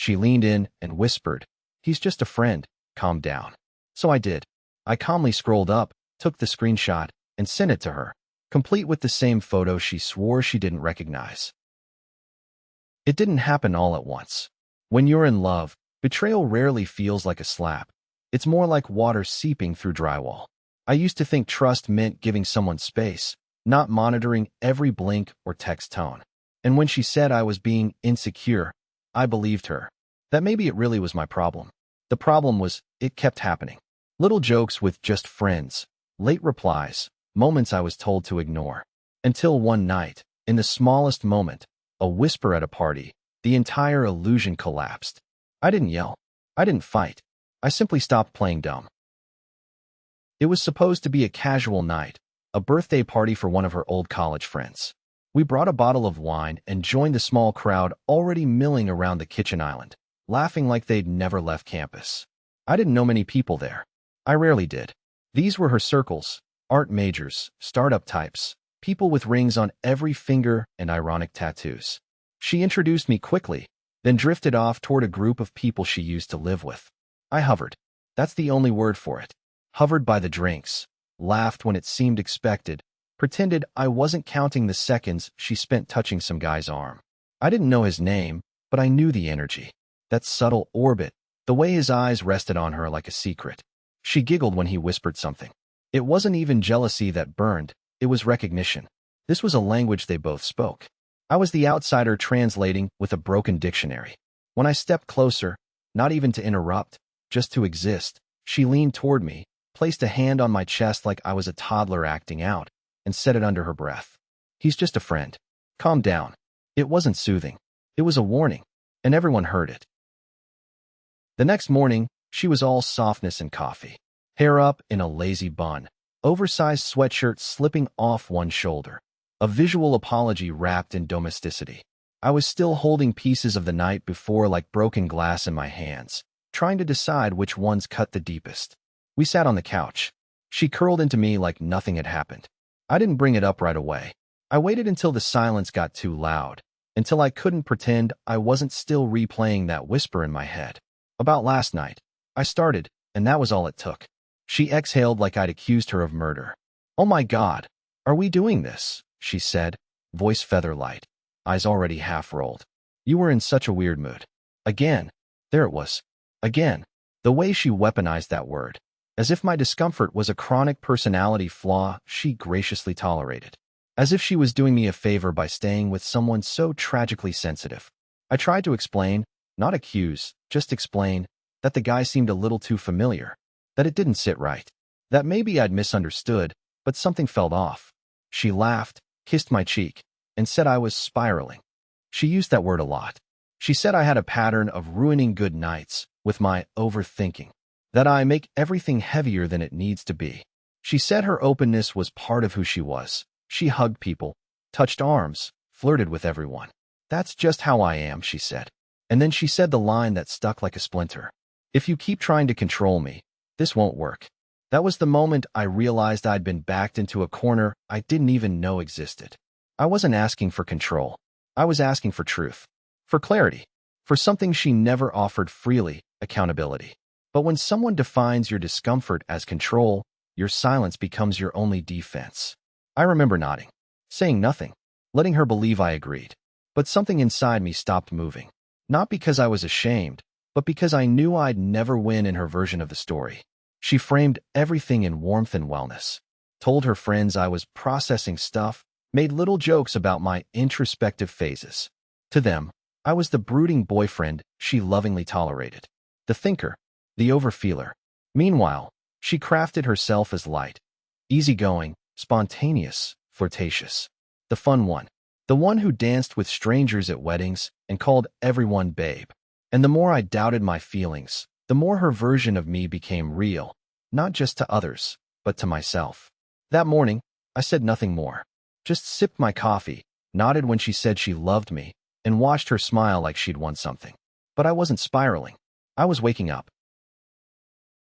She leaned in and whispered, "He's just a friend. Calm down." So I did. I calmly scrolled up, took the screenshot, and sent it to her, complete with the same photo she swore she didn't recognize. It didn't happen all at once. When you're in love, betrayal rarely feels like a slap. It's more like water seeping through drywall. I used to think trust meant giving someone space, not monitoring every blink or text tone. And when she said I was being insecure, I believed her. That maybe it really was my problem. The problem was, it kept happening. Little jokes with just friends, late replies, moments I was told to ignore. Until one night, in the smallest moment, a whisper at a party, the entire illusion collapsed. I didn't yell. I didn't fight. I simply stopped playing dumb. It was supposed to be a casual night, a birthday party for one of her old college friends. We brought a bottle of wine and joined the small crowd already milling around the kitchen island, laughing like they'd never left campus. I didn't know many people there. I rarely did. These were her circles, art majors, startup types, people with rings on every finger and ironic tattoos. She introduced me quickly, then drifted off toward a group of people she used to live with. I hovered. That's the only word for it. Hovered by the drinks, laughed when it seemed expected, pretended I wasn't counting the seconds she spent touching some guy's arm. I didn't know his name, but I knew the energy. That subtle orbit, the way his eyes rested on her like a secret. She giggled when he whispered something. It wasn't even jealousy that burned, it was recognition. This was a language they both spoke. I was the outsider translating with a broken dictionary. When I stepped closer, not even to interrupt, just to exist, she leaned toward me, placed a hand on my chest like I was a toddler acting out, and said it under her breath. "He's just a friend. Calm down." It wasn't soothing. It was a warning, and everyone heard it. The next morning, she was all softness and coffee. Hair up in a lazy bun, oversized sweatshirt slipping off one shoulder. A visual apology wrapped in domesticity. I was still holding pieces of the night before like broken glass in my hands, trying to decide which ones cut the deepest. We sat on the couch. She curled into me like nothing had happened. I didn't bring it up right away. I waited until the silence got too loud, until I couldn't pretend I wasn't still replaying that whisper in my head. About last night. I started, and that was all it took. She exhaled like I'd accused her of murder. "Oh my God, are we doing this?" she said, voice feather light, eyes already half rolled. "You were in such a weird mood." Again. There it was. Again. The way she weaponized that word. As if my discomfort was a chronic personality flaw she graciously tolerated. As if she was doing me a favor by staying with someone so tragically sensitive. I tried to explain, not accuse, just explain, that the guy seemed a little too familiar, that it didn't sit right, that maybe I'd misunderstood, but something felt off. She laughed, kissed my cheek, and said I was spiraling. She used that word a lot. She said I had a pattern of ruining good nights with my overthinking, that I make everything heavier than it needs to be. She said her openness was part of who she was. She hugged people, touched arms, flirted with everyone. "That's just how I am," she said. And then she said the line that stuck like a splinter. "If you keep trying to control me, this won't work." That was the moment I realized I'd been backed into a corner I didn't even know existed. I wasn't asking for control. I was asking for truth, for clarity, for something she never offered freely, accountability. But when someone defines your discomfort as control, your silence becomes your only defense. I remember nodding, saying nothing, letting her believe I agreed. But something inside me stopped moving. Not because I was ashamed, but because I knew I'd never win in her version of the story. She framed everything in warmth and wellness, told her friends I was processing stuff, made little jokes about my introspective phases. To them, I was the brooding boyfriend she lovingly tolerated, the thinker, the overfeeler. Meanwhile, she crafted herself as light, easygoing, spontaneous, flirtatious. The fun one. The one who danced with strangers at weddings and called everyone babe. And the more I doubted my feelings, the more her version of me became real, not just to others, but to myself. That morning, I said nothing more. Just sipped my coffee, nodded when she said she loved me, and watched her smile like she'd won something. But I wasn't spiraling. I was waking up.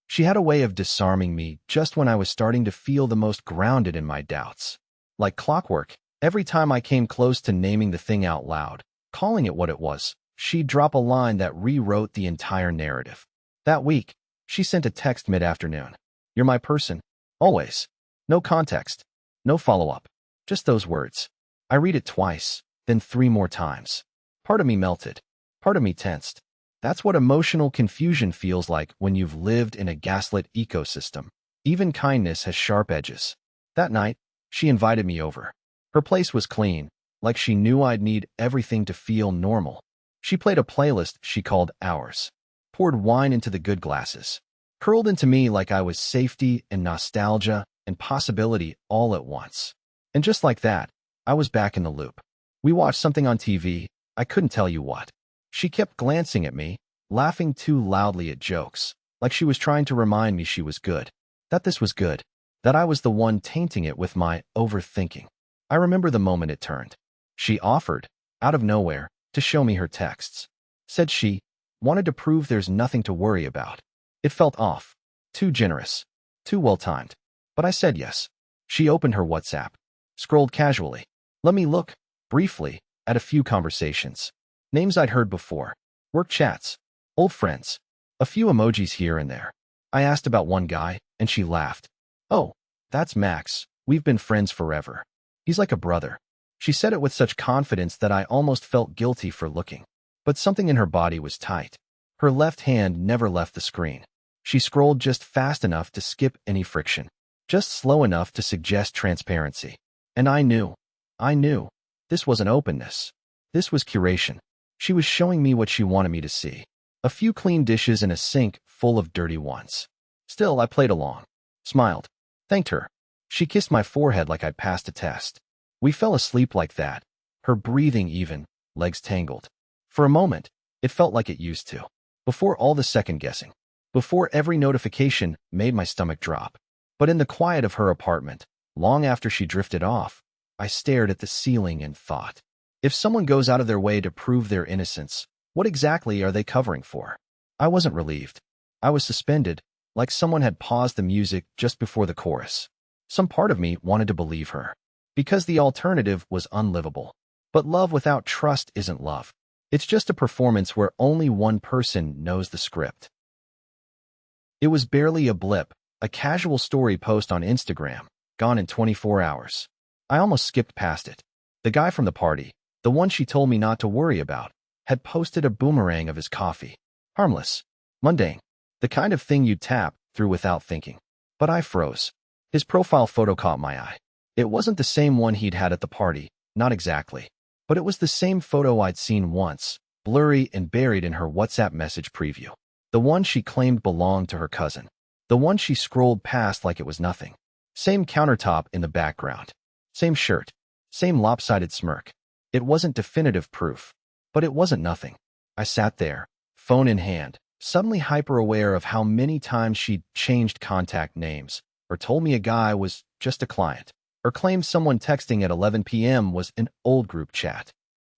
She had a way of disarming me just when I was starting to feel the most grounded in my doubts. Like clockwork, every time I came close to naming the thing out loud, calling it what it was, she'd drop a line that rewrote the entire narrative. That week, she sent a text mid-afternoon. "You're my person. Always." No context. No follow-up. Just those words. I read it twice, then 3 more times. Part of me melted. Part of me tensed. That's what emotional confusion feels like when you've lived in a gaslit ecosystem. Even kindness has sharp edges. That night, she invited me over. Her place was clean, like she knew I'd need everything to feel normal. She played a playlist she called Ours, poured wine into the good glasses, curled into me like I was safety and nostalgia and possibility all at once. And just like that, I was back in the loop. We watched something on TV, I couldn't tell you what. She kept glancing at me, laughing too loudly at jokes, like she was trying to remind me she was good, that this was good, that I was the one tainting it with my overthinking. I remember the moment it turned. She offered, out of nowhere, to show me her texts. Said she wanted to prove there's nothing to worry about. It felt off, too generous, too well-timed. But I said yes. She opened her WhatsApp, scrolled casually. Let me look, briefly, at a few conversations. Names I'd heard before, work chats, old friends, a few emojis here and there. I asked about one guy, and she laughed. "Oh, that's Max. We've been friends forever. He's like a brother." She said it with such confidence that I almost felt guilty for looking. But something in her body was tight. Her left hand never left the screen. She scrolled just fast enough to skip any friction, just slow enough to suggest transparency. And I knew. This wasn't openness. This was curation. She was showing me what she wanted me to see. A few clean dishes and a sink full of dirty ones. Still, I played along, smiled, thanked her. She kissed my forehead like I'd passed a test. We fell asleep like that, her breathing even, legs tangled. For a moment, it felt like it used to. Before all the second-guessing. Before every notification made my stomach drop. But in the quiet of her apartment, long after she drifted off, I stared at the ceiling and thought, if someone goes out of their way to prove their innocence, what exactly are they covering for? I wasn't relieved. I was suspended, like someone had paused the music just before the chorus. Some part of me wanted to believe her, because the alternative was unlivable. But love without trust isn't love. It's just a performance where only one person knows the script. It was barely a blip, a casual story post on Instagram, gone in 24 hours. I almost skipped past it. The guy from the party, the one she told me not to worry about, had posted a boomerang of his coffee. Harmless, mundane, the kind of thing you'd tap through without thinking. But I froze. His profile photo caught my eye. It wasn't the same one he'd had at the party, not exactly. But it was the same photo I'd seen once, blurry and buried in her WhatsApp message preview. The one she claimed belonged to her cousin. The one she scrolled past like it was nothing. Same countertop in the background. Same shirt. Same lopsided smirk. It wasn't definitive proof. But it wasn't nothing. I sat there, phone in hand, suddenly hyper-aware of how many times she'd changed contact names, or told me a guy was just a client, or claimed someone texting at 11 p.m. was an old group chat.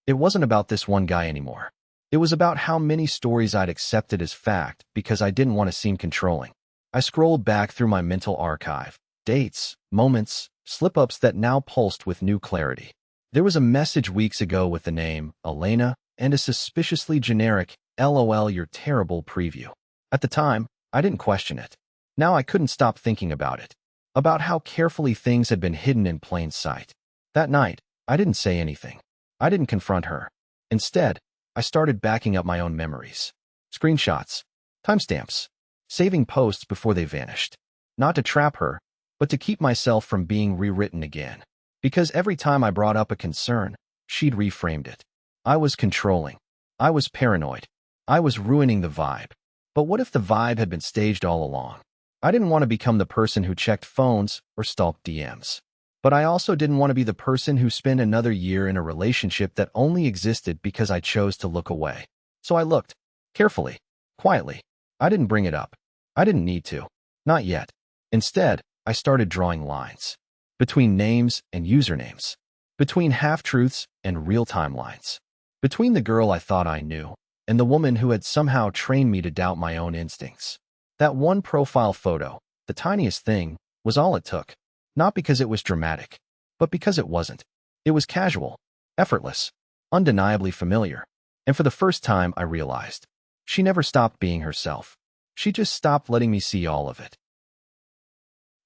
It wasn't about this one guy anymore. It was about how many stories I'd accepted as fact because I didn't want to seem controlling. I scrolled back through my mental archive. Dates, moments, slip-ups that now pulsed with new clarity. There was a message weeks ago with the name Elena and a suspiciously generic "LOL, you're terrible" preview. At the time, I didn't question it. Now I couldn't stop thinking about it. About how carefully things had been hidden in plain sight. That night, I didn't say anything. I didn't confront her. Instead, I started backing up my own memories. Screenshots, timestamps, saving posts before they vanished. Not to trap her, but to keep myself from being rewritten again. Because every time I brought up a concern, she'd reframed it. I was controlling. I was paranoid. I was ruining the vibe. But what if the vibe had been staged all along? I didn't want to become the person who checked phones or stalked DMs. But I also didn't want to be the person who spent another year in a relationship that only existed because I chose to look away. So I looked. Carefully. Quietly. I didn't bring it up. I didn't need to. Not yet. Instead, I started drawing lines. Between names and usernames. Between half-truths and real timelines. Between the girl I thought I knew and the woman who had somehow trained me to doubt my own instincts. That one profile photo, the tiniest thing, was all it took. Not because it was dramatic, but because it wasn't. It was casual, effortless, undeniably familiar. And for the first time, I realized she never stopped being herself. She just stopped letting me see all of it.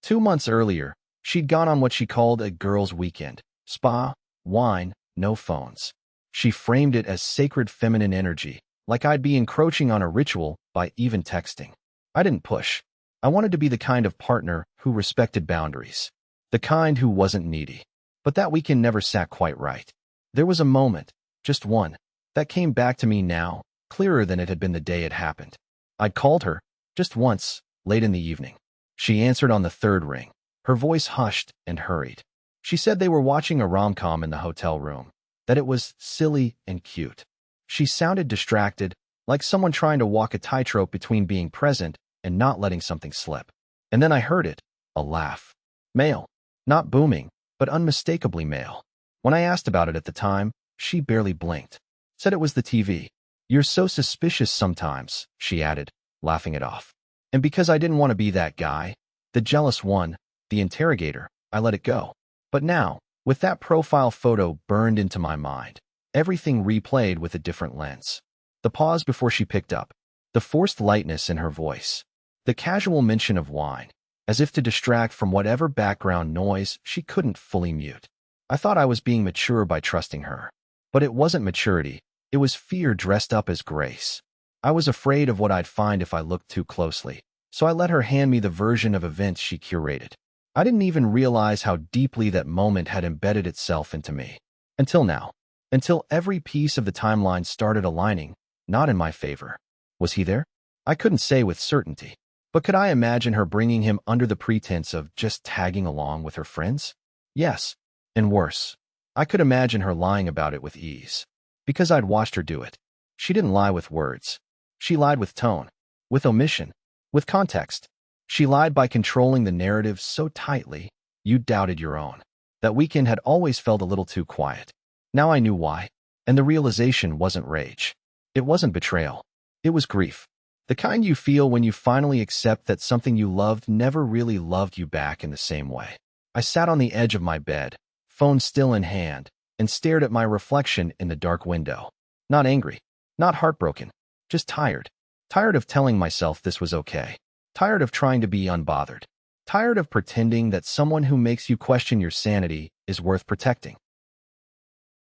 2 months earlier, she'd gone on what she called a girls' weekend. Spa, wine, no phones. She framed it as sacred feminine energy, like I'd be encroaching on a ritual by even texting. I didn't push. I wanted to be the kind of partner who respected boundaries, the kind who wasn't needy. But that weekend never sat quite right. There was a moment, just one, that came back to me now, clearer than it had been the day it happened. I'd called her, just once, late in the evening. She answered on the third ring, her voice hushed and hurried. She said they were watching a rom-com in the hotel room, that it was silly and cute. She sounded distracted, like someone trying to walk a tightrope between being present and not letting something slip. And then I heard it, a laugh. Male. Not booming, but unmistakably male. When I asked about it at the time, she barely blinked. Said it was the TV. You're so suspicious sometimes, she added, laughing it off. And because I didn't want to be that guy, the jealous one, the interrogator, I let it go. But now, with that profile photo burned into my mind, everything replayed with a different lens. The pause before she picked up, the forced lightness in her voice, the casual mention of wine, as if to distract from whatever background noise she couldn't fully mute. I thought I was being mature by trusting her. But it wasn't maturity, it was fear dressed up as grace. I was afraid of what I'd find if I looked too closely, so I let her hand me the version of events she curated. I didn't even realize how deeply that moment had embedded itself into me. Until now. Until every piece of the timeline started aligning, not in my favor. Was he there? I couldn't say with certainty. But could I imagine her bringing him under the pretense of just tagging along with her friends? Yes. And worse. I could imagine her lying about it with ease. Because I'd watched her do it. She didn't lie with words. She lied with tone, with omission, with context. She lied by controlling the narrative so tightly, you doubted your own. That weekend had always felt a little too quiet. Now I knew why, and the realization wasn't rage. It wasn't betrayal. It was grief. The kind you feel when you finally accept that something you loved never really loved you back in the same way. I sat on the edge of my bed, phone still in hand, and stared at my reflection in the dark window. Not angry, not heartbroken, just tired. Tired of telling myself this was okay. Tired of trying to be unbothered. Tired of pretending that someone who makes you question your sanity is worth protecting.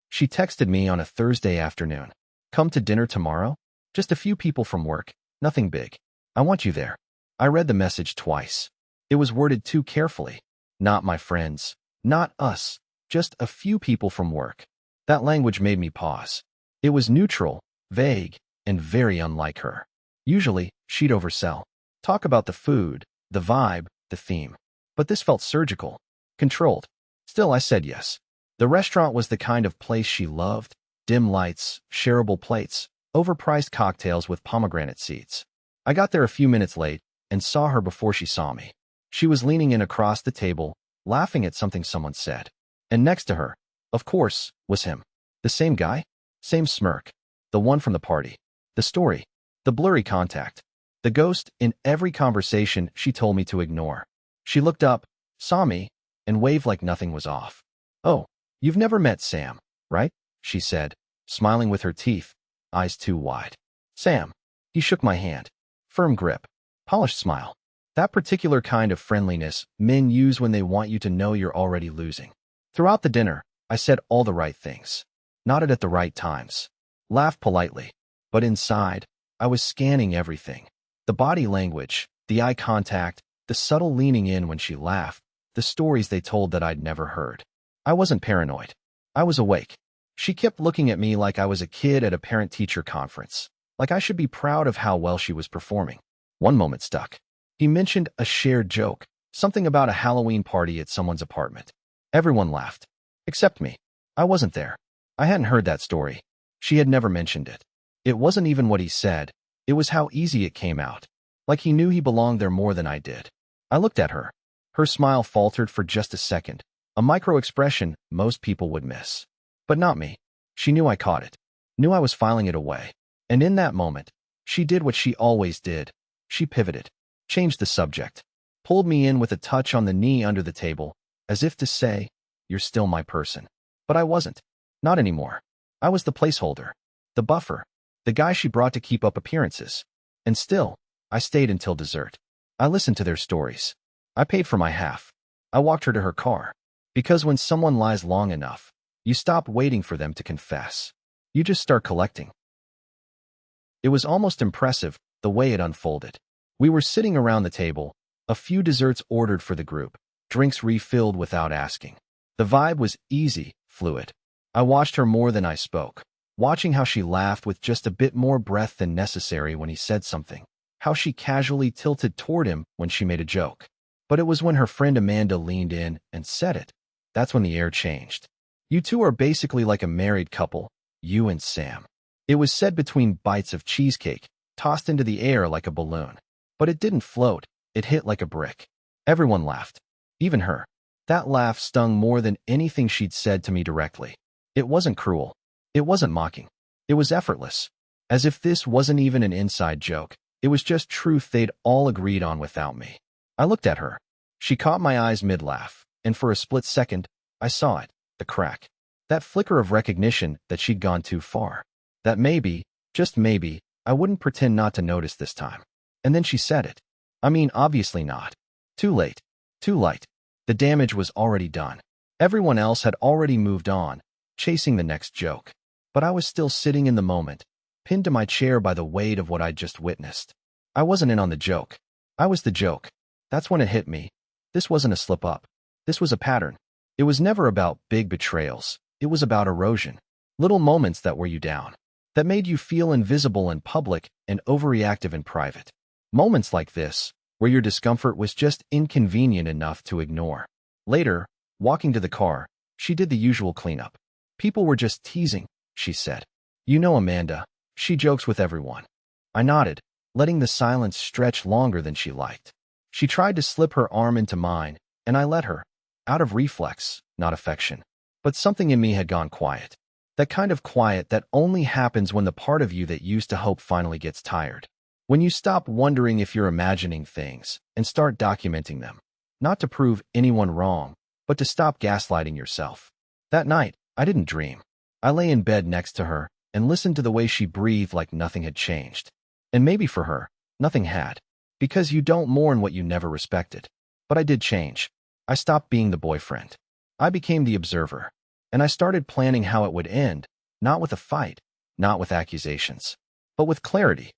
She texted me on a Thursday afternoon. Come to dinner tomorrow? Just a few people from work, nothing big. I want you there. I read the message twice. It was worded too carefully. Not my friends. Not us. Just a few people from work. That language made me pause. It was neutral, vague, and very unlike her. Usually, she'd oversell. Talk about the food, the vibe, the theme. But this felt surgical, controlled. Still, I said yes. The restaurant was the kind of place she loved. Dim lights, shareable plates, overpriced cocktails with pomegranate seeds. I got there a few minutes late and saw her before she saw me. She was leaning in across the table, laughing at something someone said. And next to her, of course, was him. The same guy, same smirk, the one from the party. The story, the blurry contact, the ghost in every conversation she told me to ignore. She looked up, saw me, and waved like nothing was off. Oh, you've never met Sam, right? She said, smiling with her teeth, eyes too wide. Sam. He shook my hand. Firm grip. Polished smile. That particular kind of friendliness men use when they want you to know you're already losing. Throughout the dinner, I said all the right things. Nodded at the right times. Laughed politely. But inside, I was scanning everything. The body language, the eye contact, the subtle leaning in when she laughed, the stories they told that I'd never heard. I wasn't paranoid. I was awake. She kept looking at me like I was a kid at a parent-teacher conference, like I should be proud of how well she was performing. One moment stuck. He mentioned a shared joke, something about a Halloween party at someone's apartment. Everyone laughed. Except me. I wasn't there. I hadn't heard that story. She had never mentioned it. It wasn't even what he said. It was how easy it came out. Like he knew he belonged there more than I did. I looked at her. Her smile faltered for just a second, a micro-expression most people would miss. But not me. She knew I caught it. Knew I was filing it away. And in that moment, she did what she always did. She pivoted. Changed the subject. Pulled me in with a touch on the knee under the table, as if to say, you're still my person. But I wasn't. Not anymore. I was the placeholder. The buffer. The guy she brought to keep up appearances. And still, I stayed until dessert. I listened to their stories. I paid for my half. I walked her to her car. Because when someone lies long enough, you stop waiting for them to confess. You just start collecting. It was almost impressive, the way it unfolded. We were sitting around the table, a few desserts ordered for the group, drinks refilled without asking. The vibe was easy, fluid. I watched her more than I spoke, watching how she laughed with just a bit more breath than necessary when he said something, how she casually tilted toward him when she made a joke. But it was when her friend Amanda leaned in and said it. That's when the air changed. You two are basically like a married couple, you and Sam. It was said between bites of cheesecake, tossed into the air like a balloon. But it didn't float, it hit like a brick. Everyone laughed. Even her. That laugh stung more than anything she'd said to me directly. It wasn't cruel. It wasn't mocking. It was effortless. As if this wasn't even an inside joke. It was just truth they'd all agreed on without me. I looked at her. She caught my eyes mid-laugh, and for a split second, I saw it, the crack. That flicker of recognition that she'd gone too far. That maybe, just maybe, I wouldn't pretend not to notice this time. And then she said it. I mean, obviously not. Too late. Too late. The damage was already done. Everyone else had already moved on, chasing the next joke. But I was still sitting in the moment, pinned to my chair by the weight of what I'd just witnessed. I wasn't in on the joke. I was the joke. That's when it hit me. This wasn't a slip-up. This was a pattern. It was never about big betrayals. It was about erosion. Little moments that wore you down. That made you feel invisible in public and overreactive in private. Moments like this, where your discomfort was just inconvenient enough to ignore. Later, walking to the car, she did the usual cleanup. People were just teasing, she said. You know Amanda. She jokes with everyone. I nodded, letting the silence stretch longer than she liked. She tried to slip her arm into mine, and I let her. Out of reflex, not affection. But something in me had gone quiet. That kind of quiet that only happens when the part of you that used to hope finally gets tired. When you stop wondering if you're imagining things and start documenting them. Not to prove anyone wrong, but to stop gaslighting yourself. That night, I didn't dream. I lay in bed next to her and listened to the way she breathed like nothing had changed. And maybe for her, nothing had. Because you don't mourn what you never respected. But I did change. I stopped being the boyfriend. I became the observer. And I started planning how it would end, not with a fight, not with accusations, but with clarity.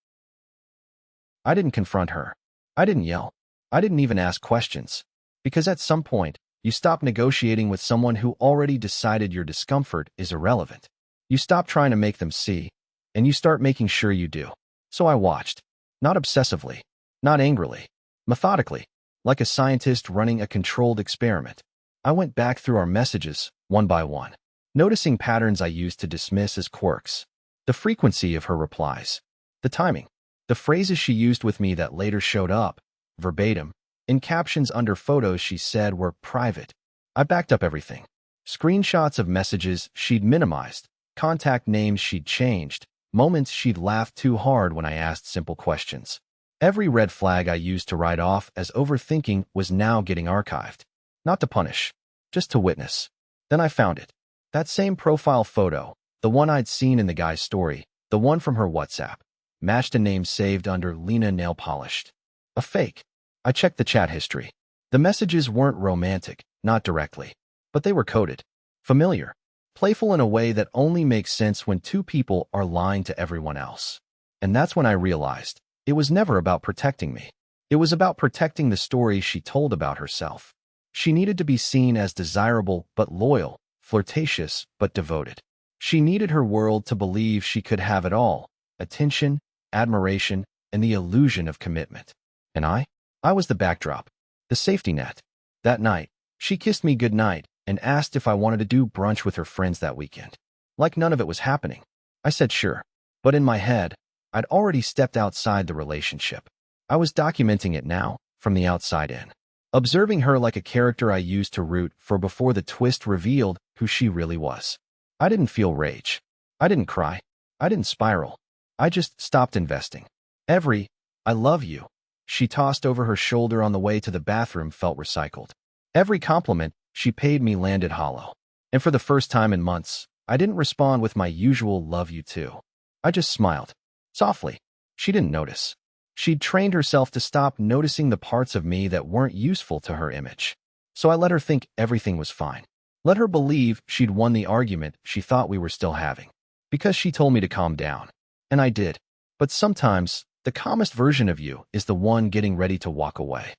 I didn't confront her. I didn't yell. I didn't even ask questions. Because at some point, you stop negotiating with someone who already decided your discomfort is irrelevant. You stop trying to make them see, and you start making sure you do. So I watched. Not obsessively. Not angrily. Methodically. Like a scientist running a controlled experiment. I went back through our messages, one by one, noticing patterns I used to dismiss as quirks. The frequency of her replies. The timing. The phrases she used with me that later showed up, verbatim, in captions under photos she said were private. I backed up everything. Screenshots of messages she'd minimized, contact names she'd changed, moments she'd laughed too hard when I asked simple questions. Every red flag I used to write off as overthinking was now getting archived. Not to punish, just to witness. Then I found it. That same profile photo, the one I'd seen in the guy's story, the one from her WhatsApp, matched a name saved under Lena Nail Polished. A fake. I checked the chat history. The messages weren't romantic, not directly, but they were coded. Familiar. Playful in a way that only makes sense when two people are lying to everyone else. And that's when I realized it was never about protecting me. It was about protecting the story she told about herself. She needed to be seen as desirable but loyal, flirtatious but devoted. She needed her world to believe she could have it all, attention, admiration, and the illusion of commitment. And I was the backdrop, the safety net. That night, she kissed me goodnight and asked if I wanted to do brunch with her friends that weekend. Like none of it was happening. I said sure. But in my head, I'd already stepped outside the relationship. I was documenting it now, from the outside in. Observing her like a character I used to root for before the twist revealed who she really was. I didn't feel rage. I didn't cry. I didn't spiral. I just stopped investing. Every, I love you, she tossed over her shoulder on the way to the bathroom felt recycled. Every compliment she paid me landed hollow. And for the first time in months, I didn't respond with my usual love you too. I just smiled. Softly. She didn't notice. She'd trained herself to stop noticing the parts of me that weren't useful to her image. So I let her think everything was fine. Let her believe she'd won the argument she thought we were still having. Because she told me to calm down. And I did. But sometimes, the calmest version of you is the one getting ready to walk away.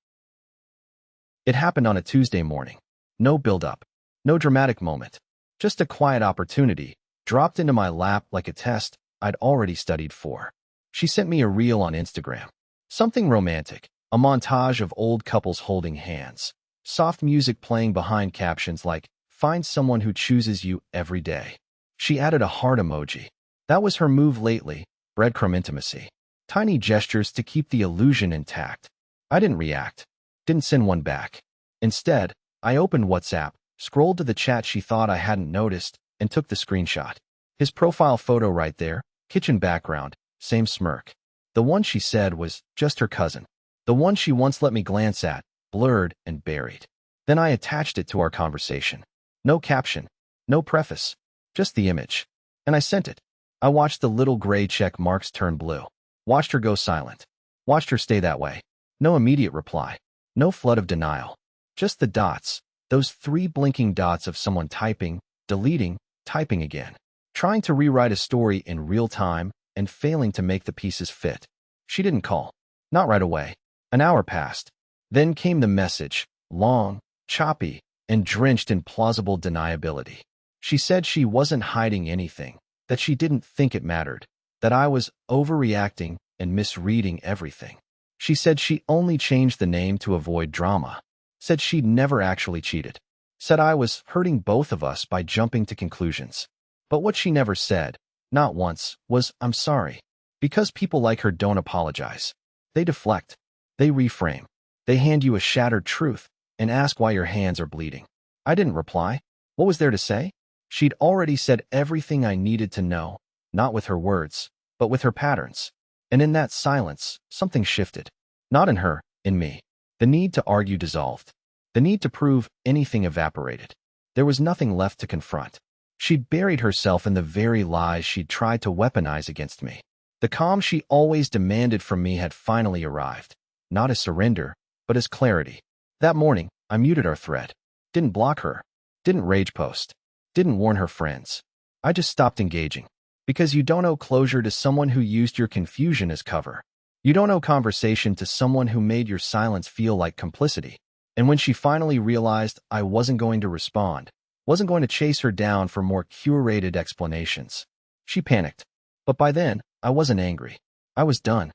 It happened on a Tuesday morning. No build-up. No dramatic moment. Just a quiet opportunity, dropped into my lap like a test I'd already studied for. She sent me a reel on Instagram. Something romantic, a montage of old couples holding hands. Soft music playing behind captions like, "Find someone who chooses you every day." She added a heart emoji. That was her move lately, breadcrumb intimacy. Tiny gestures to keep the illusion intact. I didn't react. Didn't send one back. Instead, I opened WhatsApp, scrolled to the chat she thought I hadn't noticed, and took the screenshot. His profile photo right there, kitchen background, same smirk. The one she said was just her cousin. The one she once let me glance at, blurred and buried. Then I attached it to our conversation. No caption, no preface, just the image. And I sent it. I watched the little gray check marks turn blue. Watched her go silent. Watched her stay that way. No immediate reply. No flood of denial. Just the dots. Those 3 blinking dots of someone typing, deleting, typing again. Trying to rewrite a story in real time and failing to make the pieces fit. She didn't call. Not right away. An hour passed. Then came the message, long, choppy, and drenched in plausible deniability. She said she wasn't hiding anything, that she didn't think it mattered, that I was overreacting and misreading everything. She said she only changed the name to avoid drama. Said she'd never actually cheated. Said I was hurting both of us by jumping to conclusions. But what she never said, not once, was, "I'm sorry." Because people like her don't apologize. They deflect. They reframe. They hand you a shattered truth and ask why your hands are bleeding. I didn't reply. What was there to say? She'd already said everything I needed to know, not with her words, but with her patterns. And in that silence, something shifted. Not in her, in me. The need to argue dissolved. The need to prove anything evaporated. There was nothing left to confront. She'd buried herself in the very lies she'd tried to weaponize against me. The calm she always demanded from me had finally arrived. Not as surrender, but as clarity. That morning, I muted our thread. Didn't block her. Didn't rage post. Didn't warn her friends. I just stopped engaging. Because you don't owe closure to someone who used your confusion as cover. You don't owe conversation to someone who made your silence feel like complicity. And when she finally realized I wasn't going to respond, wasn't going to chase her down for more curated explanations, she panicked. But by then, I wasn't angry. I was done.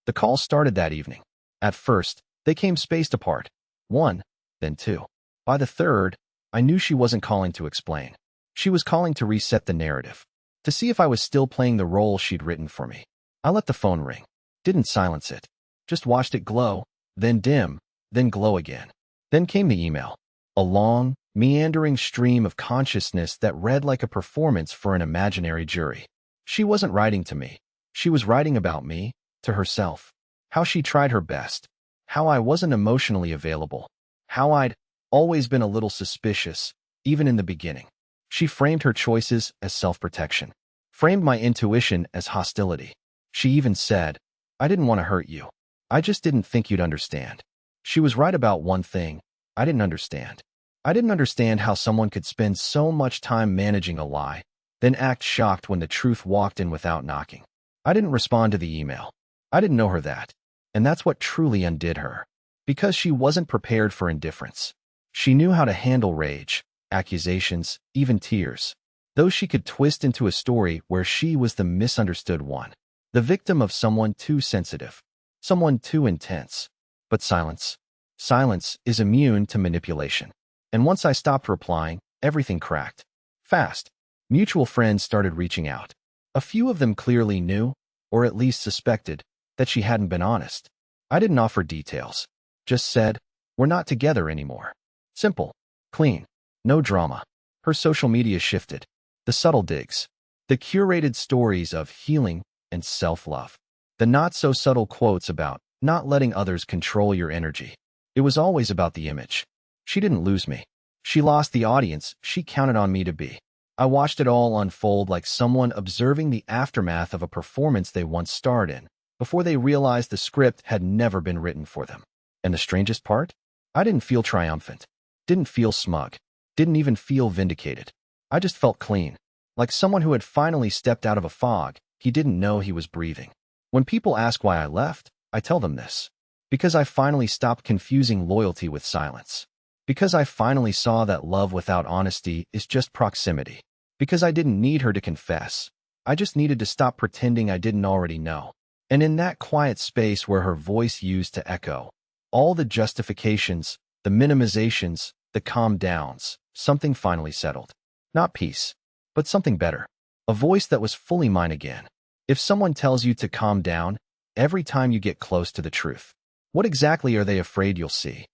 The calls started that evening. At first, they came spaced apart. 1, then 2. By the third, I knew she wasn't calling to explain. She was calling to reset the narrative. To see if I was still playing the role she'd written for me. I let the phone ring. Didn't silence it. Just watched it glow, then dim, then glow again. Then came the email. A long, meandering stream of consciousness that read like a performance for an imaginary jury. She wasn't writing to me. She was writing about me, to herself. How she tried her best. How I wasn't emotionally available. How I'd always been a little suspicious, even in the beginning. She framed her choices as self-protection. Framed my intuition as hostility. She even said, "I didn't want to hurt you. I just didn't think you'd understand." She was right about one thing. I didn't understand. I didn't understand how someone could spend so much time managing a lie, then act shocked when the truth walked in without knocking. I didn't respond to the email. I didn't know her that. And that's what truly undid her. Because she wasn't prepared for indifference. She knew how to handle rage, accusations, even tears. Those she could twist into a story where she was the misunderstood one. The victim of someone too sensitive. Someone too intense. But silence. Silence is immune to manipulation. And once I stopped replying, everything cracked. Fast. Mutual friends started reaching out. A few of them clearly knew, or at least suspected, that she hadn't been honest. I didn't offer details. Just said, "We're not together anymore." Simple. Clean. No drama. Her social media shifted. The subtle digs. The curated stories of healing and self-love. The not-so-subtle quotes about not letting others control your energy. It was always about the image. She didn't lose me. She lost the audience she counted on me to be. I watched it all unfold like someone observing the aftermath of a performance they once starred in, before they realized the script had never been written for them. And the strangest part? I didn't feel triumphant, didn't feel smug, didn't even feel vindicated. I just felt clean, like someone who had finally stepped out of a fog he didn't know he was breathing. When people ask why I left, I tell them this. Because I finally stopped confusing loyalty with silence. Because I finally saw that love without honesty is just proximity. Because I didn't need her to confess. I just needed to stop pretending I didn't already know. And in that quiet space where her voice used to echo, all the justifications, the minimizations, the calm downs, something finally settled. Not peace, but something better. A voice that was fully mine again. If someone tells you to calm down every time you get close to the truth, what exactly are they afraid you'll see?